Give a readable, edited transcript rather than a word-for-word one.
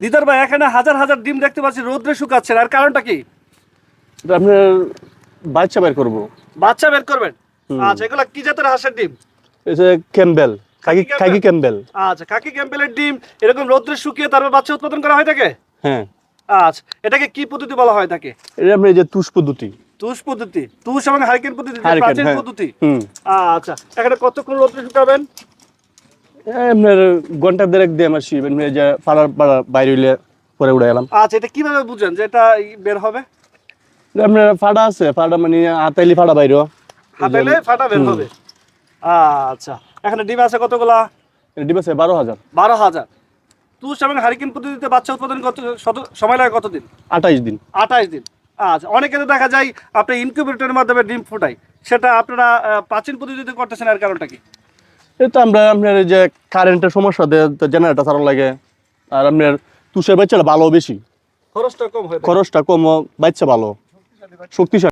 দিদার ভাই এখানে হাজার হাজার ডিম দেখতে পাচ্ছি রোদ্রে শুকাচ্ছেন, আর কারণটা কি? এটা আপনার বাচ্চা বের করবো। বাচ্চা বের করবেন। আচ্ছা, এগুলা কি জাতের হাঁসের ডিম? এই যে ক্যাম্বেল, খাকি ক্যাম্বেল। আচ্ছা, খাকি ক্যাম্পেলের ডিম এরকম রোদ্রে শুকিয়ে তারপর বাচ্চা উৎপাদন করা হয় থাকে। হ্যাঁ। আচ্ছা, এটাকে কি পদ্ধতি বলা হয় থাকে? এটা আপনার এই যে তুষ পদ্ধতি। তুষ পদ্ধতি, তুষ এবং হারিকেন পদ্ধতি, হারিকেন, প্রাচীন হ্যাঁ। পদ্ধতি। হুম। আচ্ছা, এখানে কতক্ষণ রোদ্রে শুকাবেন? আপনার ঘন্টা দেড়েক দিয়ে আমার শিব এমনি যে ফাড়ার বাইরে হইলে পরে উড়ে গেলাম। আচ্ছা, এটা কিভাবে বুঝেন যে এটা বের হবে? আপনার ফাড়া আছে, ফাড়া মানে হাতাইলি ফাড়া বাইরে হাতাইলে ফাটা বের হবে। আচ্ছা, এখানে ডিম আছে কতগুলা? ডিম আছে 12,000। 12,000। তুষ এবং হারিকেন পদ্ধতিতে বাচ্চা উৎপাদন কত সময় লাগে? কতদিন? 28 দিন। 28 দিন। আচ্ছা, অনেকে তো দেখা যায় আপনি ইনকিউবেটরের মাধ্যমে ডিম ফোটায়, সেটা আপনারা প্রাচীন পদ্ধতিতে করতেছেন, এর কারণটা কি? এই তো আমরা আপনার এই যে কারেন্টের সমস্যা জেনারেটর চালানো লাগে, আর আপনার তুষের বাচ্চাটা ভালো বেশি, খরচটা কম হয়। খরচটা কম, বাচ্চা ভালো, শক্তিশালী।